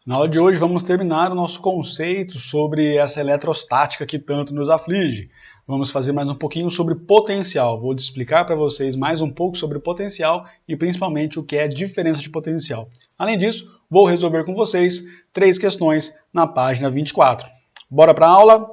Na aula de hoje vamos terminar o nosso conceito sobre essa eletrostática que tanto nos aflige. Vamos fazer mais um pouquinho sobre potencial. Vou explicar para vocês mais um pouco sobre potencial e principalmente o que é diferença de potencial. Além disso, vou resolver com vocês 3 questões na página 24. Bora para a aula?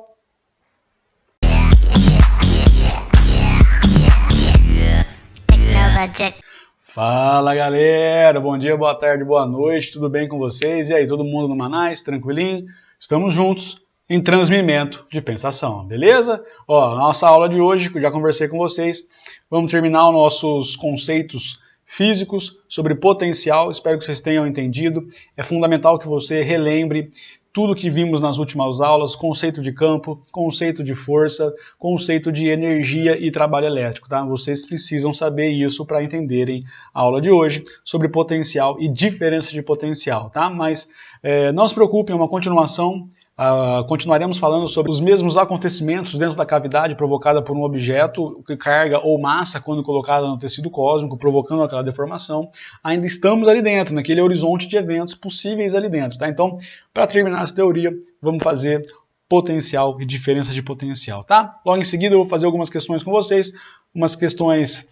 Fala galera, bom dia, boa tarde, boa noite, tudo bem com vocês? E aí, todo mundo no Manais, tranquilinho? Estamos juntos em transmimento de pensação, beleza? Ó, nossa aula de hoje, que eu já conversei com vocês, vamos terminar os nossos conceitos físicos sobre potencial, espero que vocês tenham entendido. É fundamental que você relembre tudo que vimos nas últimas aulas, conceito de campo, conceito de força, conceito de energia e trabalho elétrico, tá? Vocês precisam saber isso para entenderem a aula de hoje sobre potencial e diferença de potencial, tá? Mas não se preocupem, é uma continuação. Continuaremos falando sobre os mesmos acontecimentos dentro da cavidade provocada por um objeto, carga ou massa quando colocada no tecido cósmico, provocando aquela deformação. Ainda estamos ali dentro, naquele horizonte de eventos possíveis ali dentro, tá? Então, para terminar essa teoria, vamos fazer potencial e diferença de potencial, tá? Logo em seguida eu vou fazer algumas questões com vocês, umas questões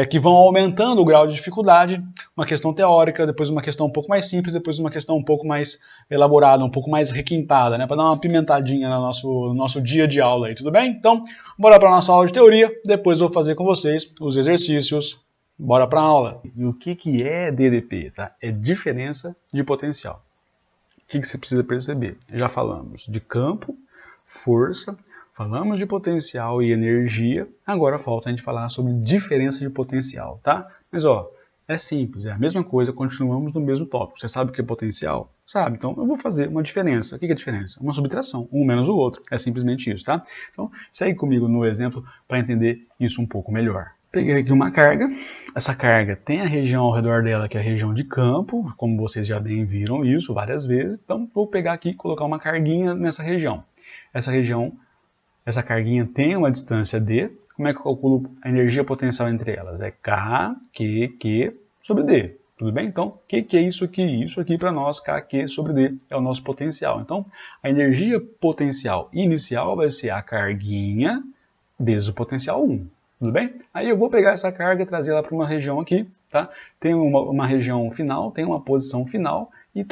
que vão aumentando o grau de dificuldade, uma questão teórica, depois uma questão um pouco mais simples, depois uma questão um pouco mais elaborada, um pouco mais requintada, né, para dar uma pimentadinha no nosso dia de aula aí, tudo bem? Então, bora para a nossa aula de teoria, depois eu vou fazer com vocês os exercícios, bora para a aula. E o que é DDP, tá? É diferença de potencial. O que você precisa perceber? Já falamos de campo, força, falamos de potencial e energia, agora falta a gente falar sobre diferença de potencial, tá? Mas ó, é simples, é a mesma coisa, continuamos no mesmo tópico. Você sabe o que é potencial? Sabe, então eu vou fazer uma diferença. O que é a diferença? Uma subtração, um menos o outro, é simplesmente isso, tá? Então segue comigo no exemplo para entender isso um pouco melhor. Peguei aqui uma carga, essa carga tem a região ao redor dela que é a região de campo, como vocês já bem viram isso várias vezes, então vou pegar aqui e colocar uma carguinha nessa região. Essa carguinha tem uma distância D. Como é que eu calculo a energia potencial entre elas? É K, Q sobre D. Tudo bem? Então, que é isso aqui? Isso aqui para nós, K, Q sobre D, é o nosso potencial. Então, a energia potencial inicial vai ser a carguinha vezes o potencial 1. Tudo bem? Aí eu vou pegar essa carga e trazer ela para uma região aqui, tá? Tem uma região final, tem uma posição final e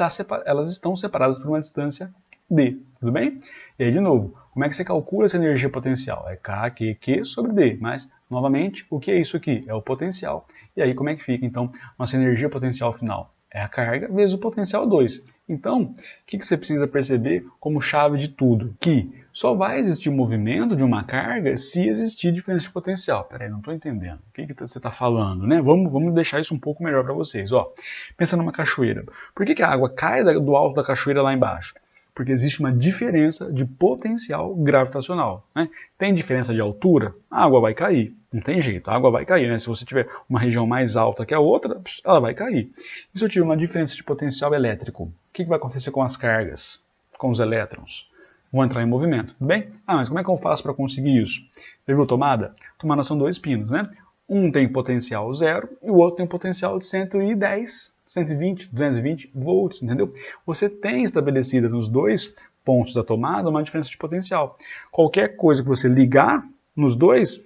elas estão separadas por uma distância D. Tudo bem? E aí, de novo, como é que você calcula essa energia potencial? É K, Q sobre D, mas, novamente, o que é isso aqui? É o potencial. E aí, como é que fica, então, nossa energia potencial final? É a carga vezes o potencial 2. Então, o que você precisa perceber como chave de tudo? Que só vai existir movimento de uma carga se existir diferença de potencial. Peraí, não estou entendendo. O que você está falando, né? Vamos deixar isso um pouco melhor para vocês. Ó, pensa numa cachoeira. Por que a água cai do alto da cachoeira lá embaixo? Porque existe uma diferença de potencial gravitacional, né? Tem diferença de altura, a água vai cair. Não tem jeito, a água vai cair, né? Se você tiver uma região mais alta que a outra, ela vai cair. E se eu tiver uma diferença de potencial elétrico, o que vai acontecer com as cargas, com os elétrons? Vão entrar em movimento, tudo bem? Mas como é que eu faço para conseguir isso? Já viu tomada? Tomada são 2 pinos, né? Um tem potencial 0 e o outro tem um potencial de 110, 120, 220 volts, entendeu? Você tem estabelecida nos 2 pontos da tomada uma diferença de potencial. Qualquer coisa que você ligar nos 2,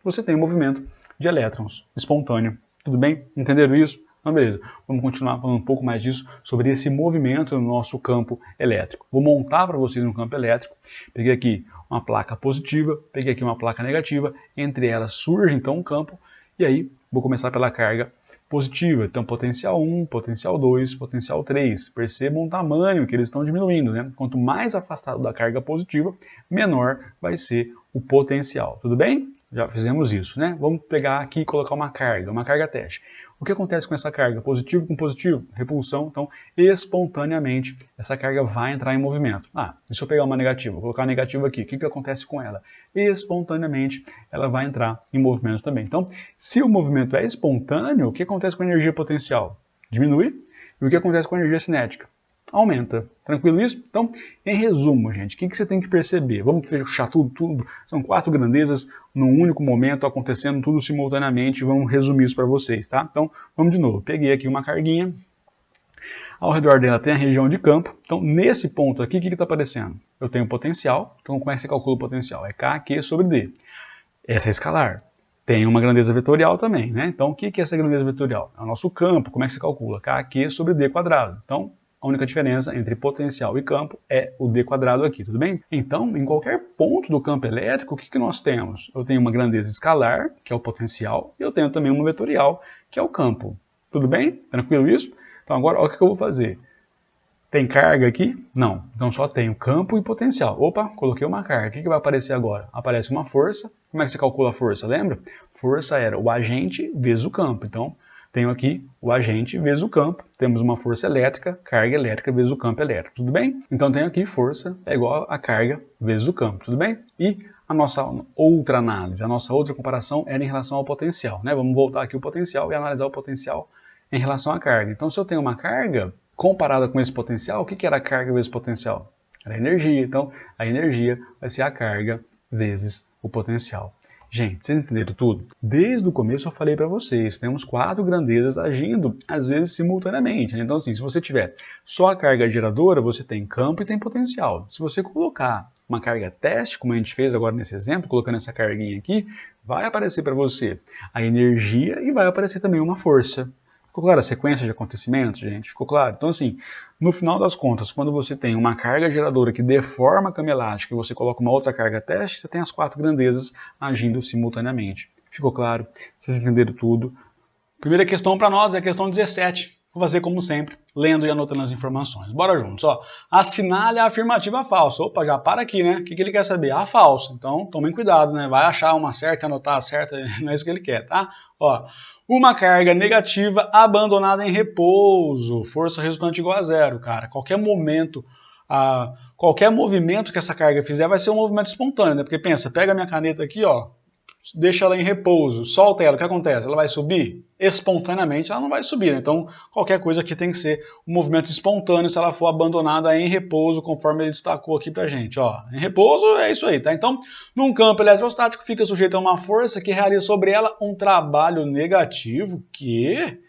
você tem um movimento de elétrons espontâneo. Tudo bem? Entenderam isso? Então, beleza. Vamos continuar falando um pouco mais disso, sobre esse movimento no nosso campo elétrico. Vou montar para vocês um campo elétrico. Peguei aqui uma placa positiva, peguei aqui uma placa negativa. Entre elas surge, então, um campo. E aí, vou começar pela carga positiva. Então, potencial 1, potencial 2, potencial 3. Percebam o tamanho que eles estão diminuindo, né? Quanto mais afastado da carga positiva, menor vai ser o potencial. Tudo bem? Já fizemos isso, né? Vamos pegar aqui e colocar uma carga teste. O que acontece com essa carga? Positivo com positivo? Repulsão. Então, espontaneamente, essa carga vai entrar em movimento. E se eu pegar uma negativa? Vou colocar a negativa aqui. O que acontece com ela? Espontaneamente, ela vai entrar em movimento também. Então, se o movimento é espontâneo, o que acontece com a energia potencial? Diminui. E o que acontece com a energia cinética? Aumenta. Tranquilo isso? Então, em resumo, gente, o que você tem que perceber? Vamos fechar tudo. São 4 grandezas num único momento, acontecendo tudo simultaneamente. Vamos resumir isso para vocês, tá? Então, vamos de novo. Peguei aqui uma carguinha. Ao redor dela tem a região de campo. Então, nesse ponto aqui, o que está aparecendo? Eu tenho potencial. Então, como é que você calcula o potencial? É Kq sobre D. Essa é escalar. Tem uma grandeza vetorial também, né? Então, o que é essa grandeza vetorial? É o nosso campo. Como é que se calcula? Kq sobre D quadrado. Então, a única diferença entre potencial e campo é o D quadrado aqui, tudo bem? Então, em qualquer ponto do campo elétrico, o que nós temos? Eu tenho uma grandeza escalar, que é o potencial, e eu tenho também uma vetorial, que é o campo. Tudo bem? Tranquilo isso? Então, agora, olha o que eu vou fazer. Tem carga aqui? Não. Então só tenho campo e potencial. Opa, coloquei uma carga. O que vai aparecer agora? Aparece uma força. Como é que você calcula a força? Lembra? Força era o agente vezes o campo. Então, tenho aqui o agente vezes o campo. Temos uma força elétrica, carga elétrica vezes o campo elétrico. Tudo bem? Então, tenho aqui força é igual a carga vezes o campo. Tudo bem? E a nossa outra análise, a nossa outra comparação era em relação ao potencial, né? Vamos voltar aqui o potencial e analisar o potencial em relação à carga. Então, se eu tenho uma carga comparada com esse potencial, o que era a carga vezes potencial? Era a energia. Então, a energia vai ser a carga vezes o potencial. Gente, vocês entenderam tudo? Desde o começo eu falei para vocês, temos 4 grandezas agindo, às vezes, simultaneamente. Né? Então, assim, se você tiver só a carga geradora, você tem campo e tem potencial. Se você colocar uma carga teste, como a gente fez agora nesse exemplo, colocando essa carguinha aqui, vai aparecer para você a energia e vai aparecer também uma força. Ficou claro a sequência de acontecimentos, gente? Ficou claro? Então, assim, no final das contas, quando você tem uma carga geradora que deforma a cama elástica e você coloca uma outra carga teste, você tem as 4 grandezas agindo simultaneamente. Ficou claro? Vocês entenderam tudo? Primeira questão para nós é a questão 17. Vou fazer como sempre, lendo e anotando as informações. Bora juntos, ó. Assinale a afirmativa falsa. Opa, já para aqui, né? O que ele quer saber? A falsa. Então, tomem cuidado, né? Vai achar uma certa, anotar a certa, não é isso que ele quer, tá? Ó, uma carga negativa abandonada em repouso. Força resultante igual a zero, cara. Qualquer momento, qualquer movimento que essa carga fizer vai ser um movimento espontâneo, né? Porque pensa, pega a minha caneta aqui, ó. Deixa ela em repouso, solta ela, o que acontece? Ela vai subir? Espontaneamente ela não vai subir, né? Então qualquer coisa aqui tem que ser um movimento espontâneo se ela for abandonada em repouso, conforme ele destacou aqui pra gente, ó. Em repouso é isso aí, tá? Então, num campo eletrostático fica sujeito a uma força que realiza sobre ela um trabalho negativo, que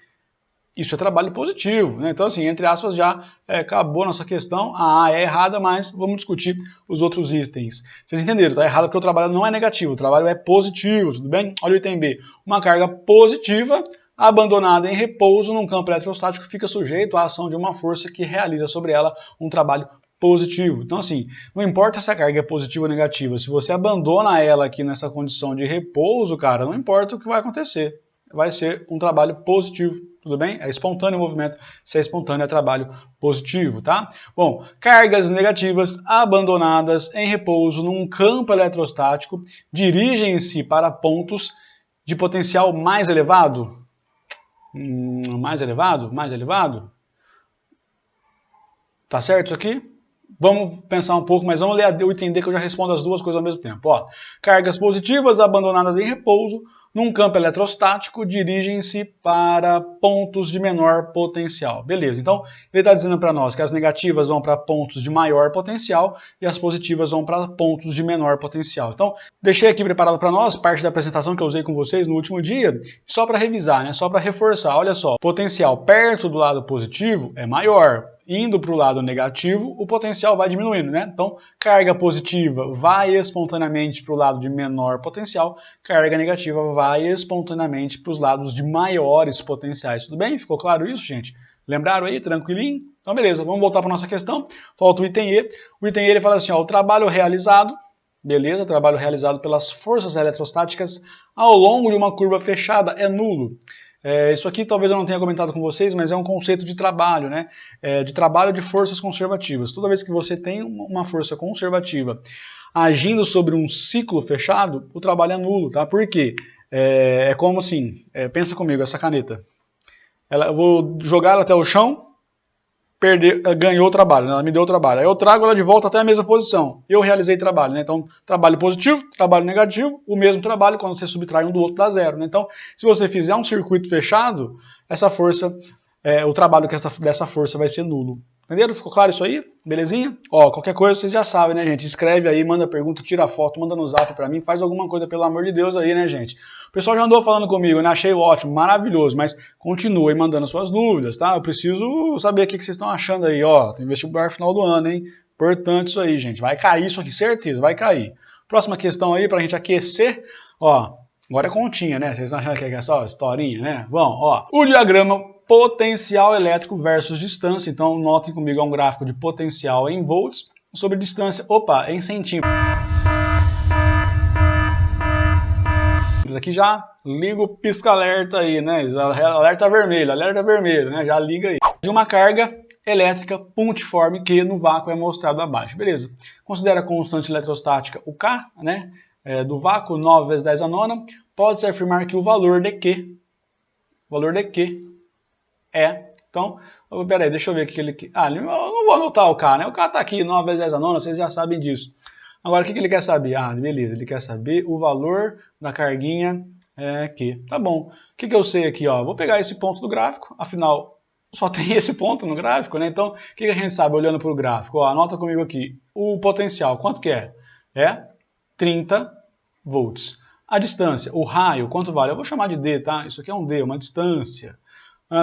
isso é trabalho positivo, né? Então, assim, entre aspas, já acabou a nossa questão. A A é errada, mas vamos discutir os outros itens. Vocês entenderam? Tá errado porque o trabalho não é negativo, o trabalho é positivo, tudo bem? Olha o item B. Uma carga positiva abandonada em repouso num campo eletrostático fica sujeito à ação de uma força que realiza sobre ela um trabalho positivo. Então, assim, não importa se a carga é positiva ou negativa, se você abandona ela aqui nessa condição de repouso, cara, não importa o que vai acontecer. Vai ser um trabalho positivo, tudo bem? É espontâneo o movimento, se é espontâneo é trabalho positivo, tá? Bom, cargas negativas abandonadas em repouso num campo eletrostático dirigem-se para pontos de potencial mais elevado? Mais elevado? Mais elevado? Tá certo isso aqui? Vamos pensar um pouco, mas vamos ler o item D que eu já respondo as duas coisas ao mesmo tempo. Ó, cargas positivas abandonadas em repouso num campo eletrostático dirigem-se para pontos de menor potencial. Beleza, então ele está dizendo para nós que as negativas vão para pontos de maior potencial e as positivas vão para pontos de menor potencial. Então, deixei aqui preparado para nós parte da apresentação que eu usei com vocês no último dia, só para revisar, né? Só para reforçar. Olha só, potencial perto do lado positivo é maior. Indo para o lado negativo, o potencial vai diminuindo, né? Então, carga positiva vai espontaneamente para o lado de menor potencial, carga negativa vai espontaneamente para os lados de maiores potenciais. Tudo bem? Ficou claro isso, gente? Lembraram aí? Tranquilinho? Então, beleza. Vamos voltar para a nossa questão. Falta o item E. O item E ele fala assim, ó, o trabalho realizado, beleza? Trabalho realizado pelas forças eletrostáticas ao longo de uma curva fechada é nulo. Isso aqui talvez eu não tenha comentado com vocês, mas é um conceito de trabalho, né? De trabalho de forças conservativas. Toda vez que você tem uma força conservativa agindo sobre um ciclo fechado, o trabalho é nulo, tá? Por quê? É como assim, pensa comigo, essa caneta. Eu vou jogar ela até o chão, ganhou o trabalho, né? Ela me deu o trabalho. Aí eu trago ela de volta até a mesma posição. Eu realizei trabalho, né? Então, trabalho positivo, trabalho negativo, o mesmo trabalho, quando você subtrai um do outro dá zero, né? Então, se você fizer um circuito fechado, essa força, o trabalho dessa força vai ser nulo. Entenderam? Ficou claro isso aí? Belezinha? Ó, qualquer coisa vocês já sabem, né, gente? Escreve aí, manda pergunta, tira foto, manda no zap pra mim, faz alguma coisa, pelo amor de Deus aí, né, gente? O pessoal já andou falando comigo, né? Achei ótimo, maravilhoso, mas continuem mandando suas dúvidas, tá? Eu preciso saber o que vocês estão achando aí, ó. Tem vestibular final do ano, hein? Importante isso aí, gente. Vai cair isso aqui, certeza, vai cair. Próxima questão aí pra gente aquecer, ó. Agora é continha, né? Vocês estão achando que é só historinha, né? Bom, ó. O diagrama potencial elétrico versus distância. Então, notem comigo, é um gráfico de potencial em volts sobre distância, opa, em centímetros. Aqui já liga o pisca-alerta aí, né? Alerta vermelho, né? Já liga aí. De uma carga elétrica pontiforme que no vácuo é mostrado abaixo. Beleza. Considera a constante eletrostática o K, né? Do vácuo, 9 vezes 10 a nona. Pode-se afirmar que o valor de Q é... Então, peraí, deixa eu ver o que ele... Ah, eu não vou anotar o K, né? O K tá aqui, 9 vezes 10 a nona, vocês já sabem disso. Agora, o que ele quer saber? Ah, beleza, ele quer saber o valor da carguinha Q. Tá bom. O que eu sei aqui? Ó? Vou pegar esse ponto do gráfico, afinal, só tem esse ponto no gráfico, né? Então, o que a gente sabe olhando para o gráfico? Ó, anota comigo aqui. O potencial, quanto que é? É 30 volts. A distância, o raio, quanto vale? Eu vou chamar de D, tá? Isso aqui é um D, uma distância.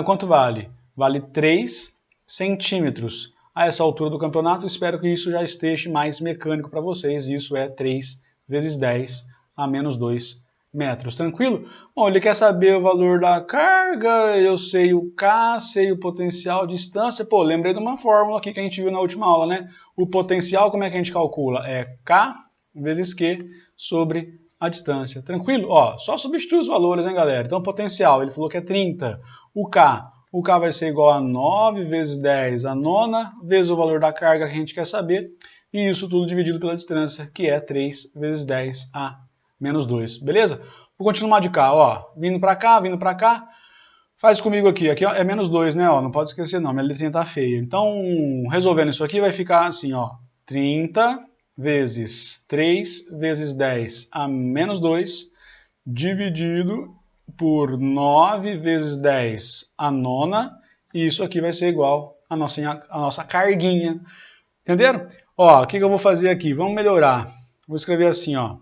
Quanto vale? Vale 3 centímetros. A essa altura do campeonato, espero que isso já esteja mais mecânico para vocês. Isso é 3 vezes 10 a menos 2 metros. Tranquilo? Bom, ele quer saber o valor da carga, eu sei o K, sei o potencial, distância. Pô, lembrei de uma fórmula aqui que a gente viu na última aula, né? O potencial, como é que a gente calcula? É K vezes Q sobre a distância. Tranquilo? Ó, só substituir os valores, hein, galera? Então, potencial, ele falou que é 30. O K vai ser igual a 9 vezes 10 a nona, vezes o valor da carga que a gente quer saber, e isso tudo dividido pela distância, que é 3 vezes 10 a menos 2. Beleza? Vou continuar de cá, ó. Vindo para cá. Faz comigo aqui. Aqui é menos 2, né? Ó, não pode esquecer não, minha letrinha tá feia. Então, resolvendo isso aqui, vai ficar assim, ó. 30 vezes 3 vezes 10 a menos 2, dividido por 9 vezes 10 a nona, e isso aqui vai ser igual a nossa carguinha. Entenderam? Ó, o que eu vou fazer aqui? Vamos melhorar. Vou escrever assim, ó.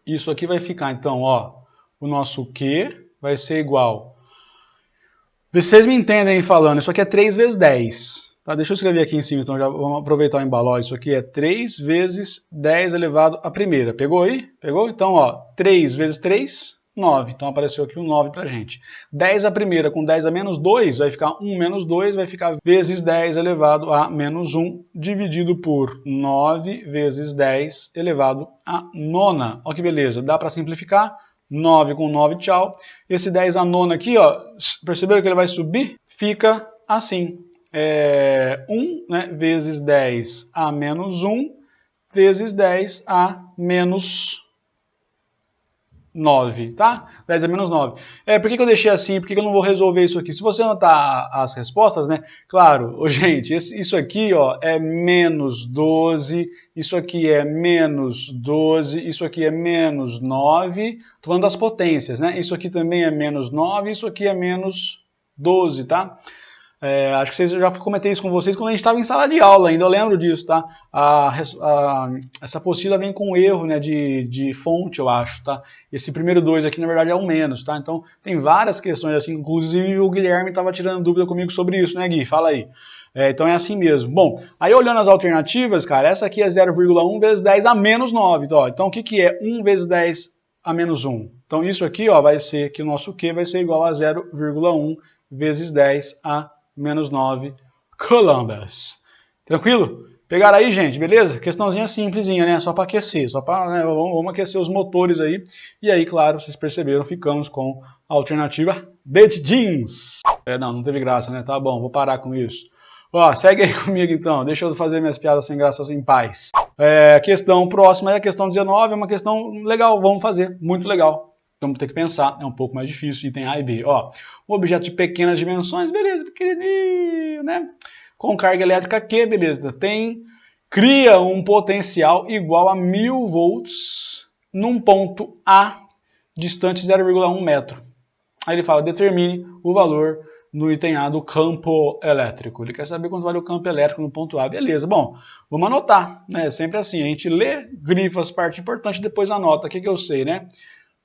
Isso aqui vai ficar, então, ó, o nosso Q vai ser igual... Vocês me entendem falando, isso aqui é 3 vezes 10. Tá? Deixa eu escrever aqui em cima, então já vamos aproveitar o embalo. Ó, isso aqui é 3 vezes 10 elevado à primeira. Pegou aí? Pegou? Então, ó, 3 vezes 3, 9. Então apareceu aqui um 9 pra gente. 10 a primeira com 10 a menos 2, vai ficar 1 menos 2, vai ficar vezes 10 elevado a menos 1, dividido por 9 vezes 10 elevado a nona. Ó que beleza, dá para simplificar. 9 com 9, tchau. Esse 10 a nona aqui, ó, perceberam que ele vai subir? Fica assim. 1, né, vezes 10 a menos 1, vezes 10 a menos 9, tá? 10 a menos 9. Por que eu deixei assim? Por que eu não vou resolver isso aqui? Se você anotar as respostas, né? Claro, gente, isso aqui, ó, é menos 12, isso aqui é menos 12, isso aqui é menos 9. Tô falando das potências, né? Isso aqui também é menos 9, isso aqui é menos 12, tá? Acho que eu já comentei isso com vocês quando a gente estava em sala de aula ainda, eu lembro disso, tá? Essa apostila vem com erro, né, de fonte, eu acho, tá? Esse primeiro 2 aqui, na verdade, é o menos, tá? Então, tem várias questões assim, inclusive o Guilherme estava tirando dúvida comigo sobre isso, né, Gui? Fala aí. Então é assim mesmo. Bom, aí olhando as alternativas, cara, essa aqui é 0,1 vezes 10 a menos 9, ó. Então, o que é 1 vezes 10 a menos 1? Então, isso aqui, ó, vai ser que o nosso Q vai ser igual a 0,1 vezes 10 a menos 9 coulombs. Tranquilo? Pegaram aí, gente? Beleza? Questãozinha simplesinha, né? Só para aquecer. Só para, né? Vamos aquecer os motores aí. E aí, claro, vocês perceberam, ficamos com a alternativa de jeans. Não teve graça, né? Tá bom, vou parar com isso. Ó, segue aí comigo então. Deixa eu fazer minhas piadas sem graça em paz. A questão próxima é a questão 19. É uma questão legal. Vamos fazer. Muito legal. Vamos ter que pensar, é um pouco mais difícil, item A e B. Ó, um objeto de pequenas dimensões, beleza, pequenininho, né? Com carga elétrica Q, beleza, cria um potencial igual a 1000 volts num ponto A, distante 0,1 metro. Aí ele fala, determine o valor no item A do campo elétrico. Ele quer saber quanto vale o campo elétrico no ponto A. Beleza, bom, vamos anotar, né? Sempre assim, a gente lê, grifa as partes importantes e depois anota. O que eu sei, né?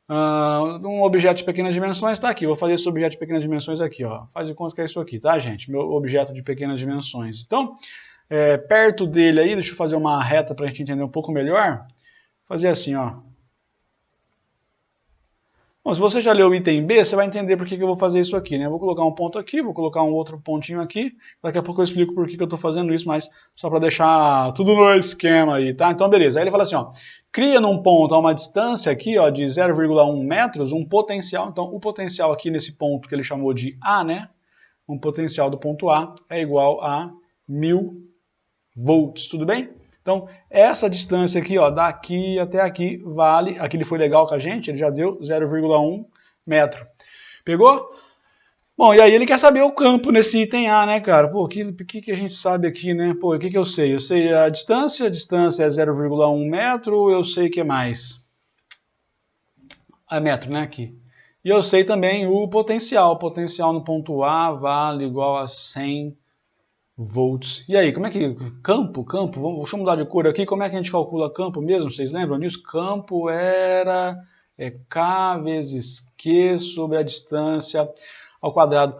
Um objeto de pequenas dimensões está aqui. Vou fazer esse objeto de pequenas dimensões aqui, ó. Faz de conta que é isso aqui, tá, gente? Meu objeto de pequenas dimensões. Então, perto dele aí, deixa eu fazer uma reta para a gente entender um pouco melhor. Fazer assim, ó. Bom, se você já leu o item B, você vai entender por que eu vou fazer isso aqui, né? Eu vou colocar um ponto aqui, vou colocar um outro pontinho aqui. Daqui a pouco eu explico por que eu estou fazendo isso, mas só para deixar tudo no esquema aí, tá? Então, beleza. Aí ele fala assim, ó. Cria num ponto a uma distância aqui, ó, de 0,1 metros, um potencial. Então, o potencial aqui nesse ponto que ele chamou de A, né? Um potencial do ponto A é igual a 1000 volts, tudo bem? Então, essa distância aqui, ó, daqui até aqui, vale, aqui ele foi legal com a gente, ele já deu 0,1 metro. Pegou? Bom, e aí ele quer saber o campo nesse item A, né, cara? Pô, o que a gente sabe aqui, né? Pô, o que eu sei? Eu sei a distância é 0,1 metro, eu sei o que mais? É metro, né, aqui. E eu sei também o potencial no ponto A vale igual a 100 volts. E aí, como é que... Campo, deixa eu mudar de cor aqui, como é que a gente calcula campo mesmo? Vocês lembram disso? Campo era K vezes Q sobre a distância ao quadrado.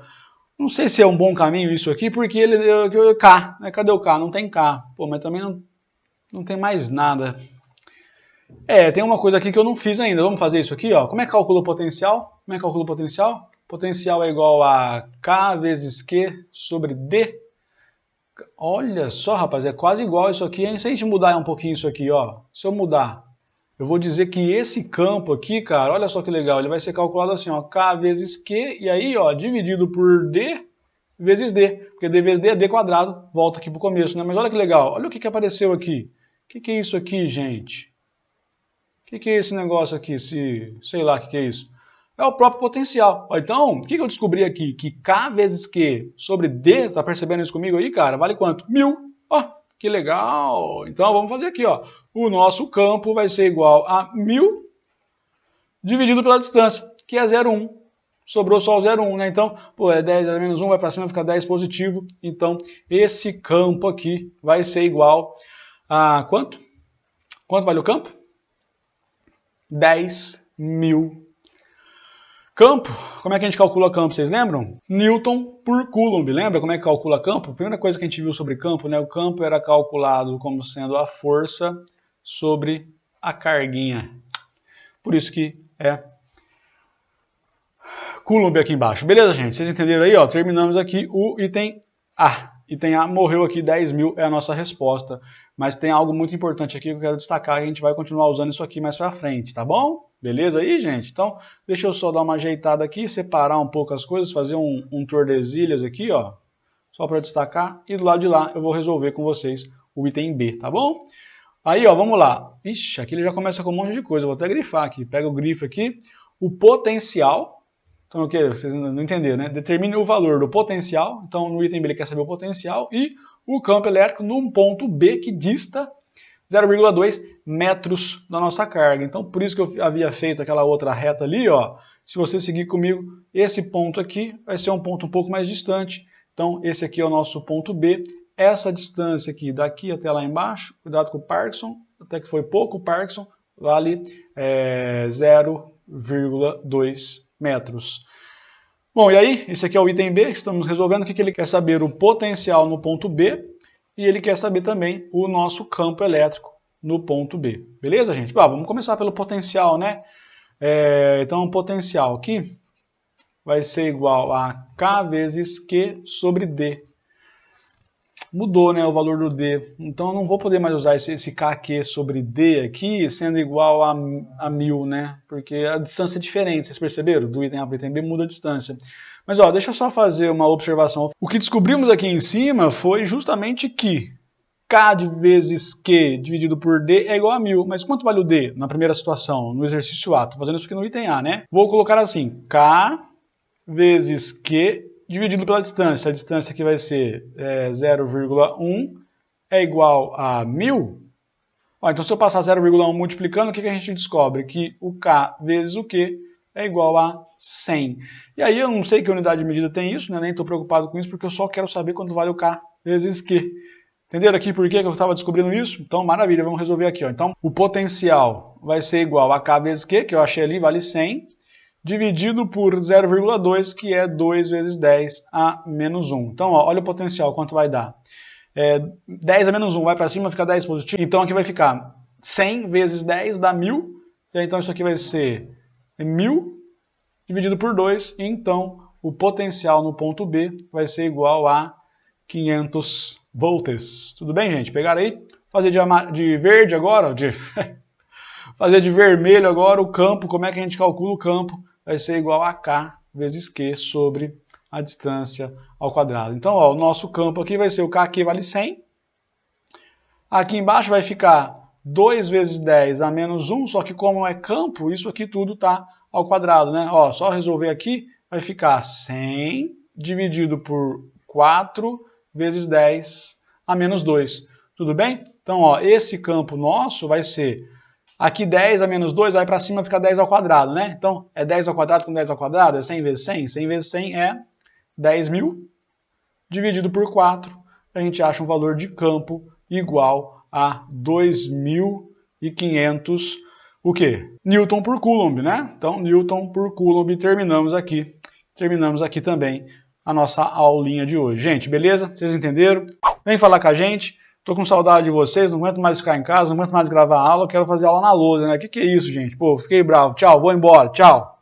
Não sei se é um bom caminho isso aqui, porque ele deu K, né? Cadê o K? Não tem K. Pô, mas também não tem mais nada. Tem uma coisa aqui que eu não fiz ainda. Vamos fazer isso aqui, ó. Como é que calcula o potencial? Como é que calcula o potencial? Potencial é igual a K vezes Q sobre D. Olha só, rapaz, é quase igual isso aqui, hein? Se a gente mudar um pouquinho isso aqui, ó. Se eu mudar, eu vou dizer que esse campo aqui, cara, olha só que legal, ele vai ser calculado assim, ó, K vezes Q, e aí, ó, dividido por D vezes D, porque D vezes D é D quadrado, volta aqui pro começo, né? Mas olha que legal, olha o que apareceu aqui. O que é isso aqui, gente? O que é esse negócio aqui, sei lá o que é isso? É o próprio potencial. Então, o que eu descobri aqui? Que K vezes Q sobre D, tá percebendo isso comigo aí, cara? Vale quanto? 1000. Ó, que legal. Então, vamos fazer aqui, ó. O nosso campo vai ser igual a 1000 dividido pela distância, que é 0,1. Sobrou só o 0,1, né? Então, pô, é 10 menos 1, vai para cima, fica 10 positivo. Então, esse campo aqui vai ser igual a quanto? Quanto vale o campo? 10.000. Campo, como é que a gente calcula campo, vocês lembram? Newton por Coulomb, lembra como é que calcula campo? A primeira coisa que a gente viu sobre campo, né? O campo era calculado como sendo a força sobre a carguinha. Por isso que é Coulomb aqui embaixo. Beleza, gente? Vocês entenderam aí? Ó, terminamos aqui o item A. Item A morreu aqui, 10.000 é a nossa resposta. Mas tem algo muito importante aqui que eu quero destacar, que a gente vai continuar usando isso aqui mais pra frente, tá bom? Beleza aí, gente? Então, deixa eu só dar uma ajeitada aqui, separar um pouco as coisas, fazer um Tordesilhas aqui, ó. Só para destacar. E do lado de lá eu vou resolver com vocês o item B, tá bom? Aí, ó, vamos lá. Ixi, aqui ele já começa com um monte de coisa. Eu vou até grifar aqui. Pega o grifo aqui. O potencial. Então, o que? Vocês não entenderam, né? Determine o valor do potencial. Então, no item B ele quer saber o potencial. E o campo elétrico num ponto B que dista 0,2 metros da nossa carga. Então, por isso que eu havia feito aquela outra reta ali, ó. Se você seguir comigo, esse ponto aqui vai ser um ponto um pouco mais distante. Então, esse aqui é o nosso ponto B. Essa distância aqui, daqui até lá embaixo, cuidado com o Parkinson, até que foi pouco o Parkinson, vale 0,2 metros. Bom, e aí, esse aqui é o item B, que estamos resolvendo. O que ele quer saber? O potencial no ponto B, e ele quer saber também o nosso campo elétrico no ponto B. Beleza, gente? Vamos começar pelo potencial, né? Então, o potencial aqui vai ser igual a K vezes Q sobre D. Mudou, né, o valor do D. Então, eu não vou poder mais usar esse KQ sobre D aqui sendo igual a 1000, né? Porque a distância é diferente, vocês perceberam? Do item A para o item B muda a distância. Mas, ó, deixa eu só fazer uma observação. O que descobrimos aqui em cima foi justamente que K vezes Q dividido por D é igual a 1000. Mas quanto vale o D na primeira situação, no exercício A? Estou fazendo isso aqui no item A, né? Vou colocar assim, K vezes Q dividido pela distância. A distância aqui vai ser 0,1 é igual a 1000. Ó, então, se eu passar 0,1 multiplicando, o que a gente descobre? Que o K vezes o Q é igual a 100. E aí eu não sei que unidade de medida tem isso, né? Nem estou preocupado com isso, porque eu só quero saber quanto vale o K vezes Q. Entenderam aqui por que eu estava descobrindo isso? Então, maravilha, vamos resolver aqui. Ó. Então, o potencial vai ser igual a K vezes Q, que eu achei ali, vale 100, dividido por 0,2, que é 2 vezes 10 a menos 1. Então, ó, olha o potencial, quanto vai dar. 10 a menos 1 vai para cima, fica 10 positivo. Então, aqui vai ficar 100 vezes 10 dá 1000. E aí, então, isso aqui vai ser 1000 dividido por 2. E, então, o potencial no ponto B vai ser igual a 500 volts. Tudo bem, gente? Pegaram aí? Fazer de verde agora, fazer de vermelho agora o campo. Como é que a gente calcula o campo? Vai ser igual a K vezes Q sobre a distância ao quadrado. Então, ó, o nosso campo aqui vai ser o K aqui vale 100. Aqui embaixo vai ficar 2 vezes 10 a menos 1, só que como é campo, isso aqui tudo está ao quadrado, né? Ó, só resolver aqui, vai ficar 100 dividido por 4 vezes 10 a menos 2. Tudo bem? Então, ó, esse campo nosso vai ser, aqui 10 a menos 2, vai para cima, fica 10 ao quadrado, né? Então, é 10 ao quadrado com 10 ao quadrado, é 100 vezes 100? 100 vezes 100 é 10.000, dividido por 4, a gente acha um valor de campo igual a 2.500, o quê? Newton por Coulomb, né? Então, Newton por Coulomb, terminamos aqui também a nossa aulinha de hoje. Gente, beleza? Vocês entenderam? Vem falar com a gente. Tô com saudade de vocês, não aguento mais ficar em casa, não aguento mais gravar aula, quero fazer aula na lousa, né? Que é isso, gente? Pô, fiquei bravo. Tchau, vou embora. Tchau.